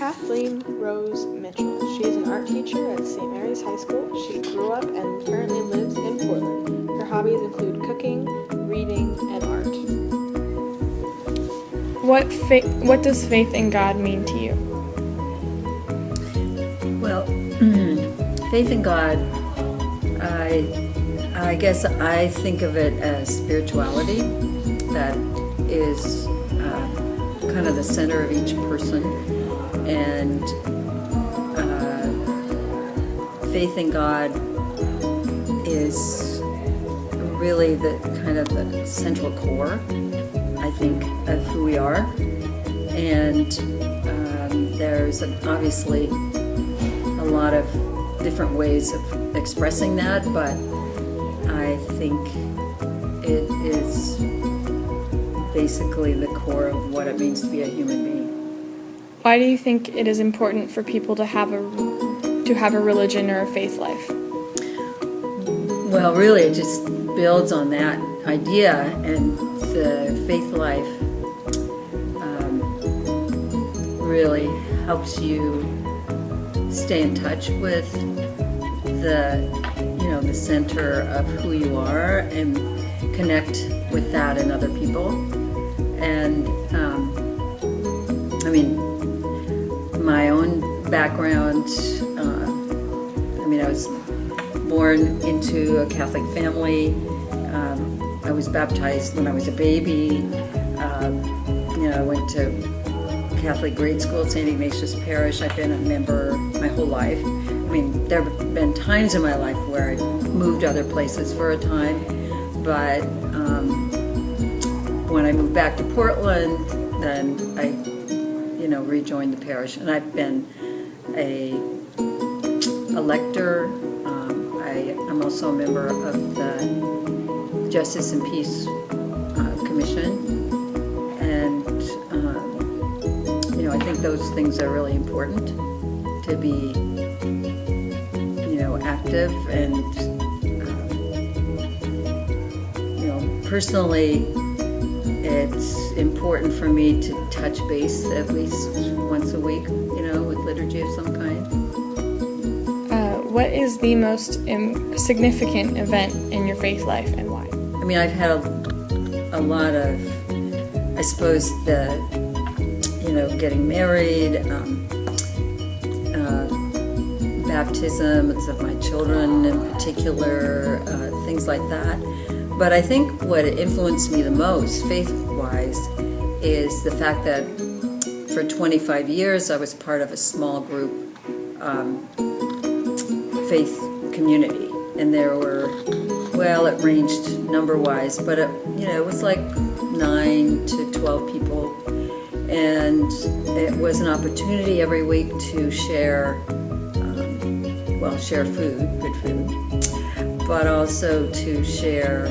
Kathleen Rose Mitchell. She is an art teacher at St. Mary's High School. She grew up and currently lives in Portland. Her hobbies include cooking, reading, and art. What does faith in God mean to you? Well, faith in God, I guess I think of it as spirituality that is kind of the center of each person, and faith in God is really the kind of the central core, I think, of who we are. And there's obviously a lot of different ways of expressing that, but I think it is basically the core of what it means to be a human being. Why do you think it is important for people to have a religion or a faith life? Well, really, it just builds on that idea, and the faith life really helps you stay in touch with the center of who you are and connect with that in other people. And my own background, I was born into a Catholic family. I was baptized when I was a baby. I went to Catholic grade school at St. Ignatius Parish. I've been a member my whole life. There have been times in my life where I moved other places for a time, but when I moved back to Portland, then I, rejoined the parish, and I've been a lector. I'm also a member of the Justice and Peace Commission, and I think those things are really important to be, active. And personally, it's important for me to touch base at least once a week, with liturgy of some kind. What is the most significant event in your faith life, and why? I've had a lot of, I suppose, getting married, baptisms of my children in particular, things like that. But I think what influenced me the most, faith-wise, is the fact that for 25 years I was part of a small group faith community, and there were, it ranged number-wise, but it was like 9 to 12 people, and it was an opportunity every week to share food, good food, but also to share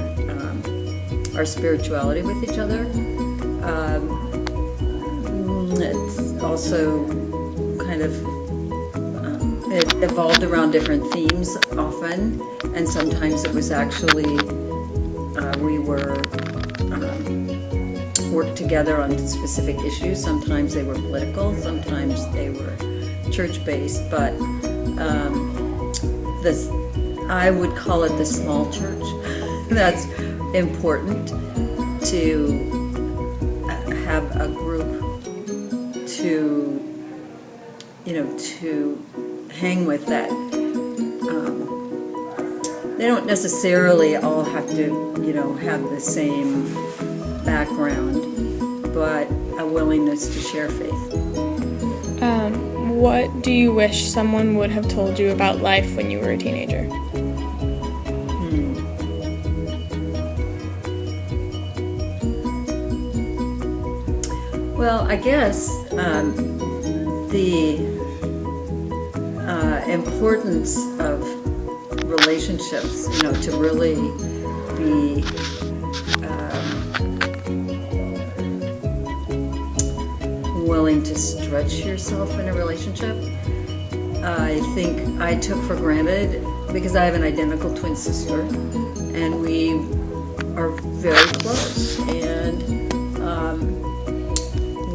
our spirituality with each other. It's also kind of, it evolved around different themes often, and sometimes it was actually, we were worked together on specific issues. Sometimes they were political, sometimes they were church-based, but I would call it the small church. That's important, to have a group to hang with that. They don't necessarily all have to, have the same background, but a willingness to share faith. What do you wish someone would have told you about life when you were a teenager? Well, I guess the importance of relationships, to really be willing to stretch yourself in a relationship. I think I took for granted, because I have an identical twin sister, and we are very close. And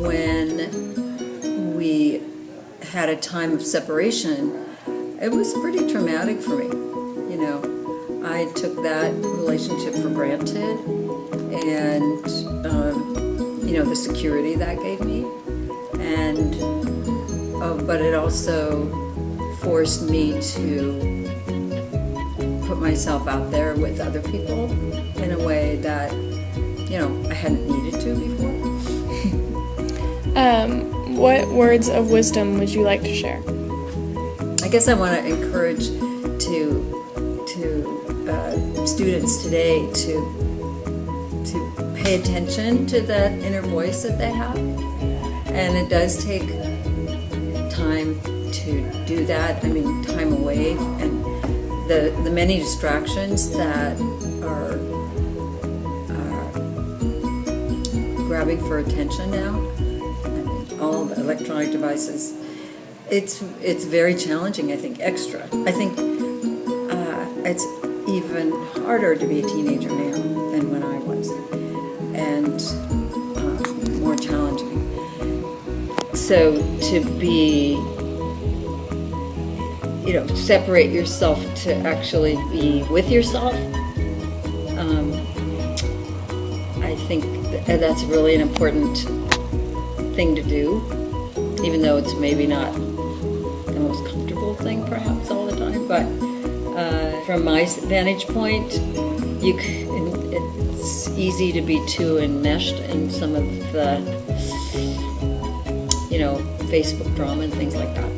when we had a time of separation, it was pretty traumatic for me. You know, I took that relationship for granted, and you know, the security that gave me, and but it also forced me to put myself out there with other people in a way that, you know, I hadn't needed to before. What words of wisdom would you like to share? I guess I want to encourage students today to pay attention to that inner voice that they have, and it does take time to do that. I mean, time away and the many distractions that are grabbing for attention now. I mean, all the electronic devices. It's very challenging. I think extra. I think it's even harder to be a teenager now than when I was, and more challenging. So to be, you know, separate yourself to actually be with yourself, I think that's really an important thing to do, even though it's maybe not the most comfortable thing perhaps all the time, but from my vantage point, it's easy to be too enmeshed in some of the, you know, Facebook drama and things like that.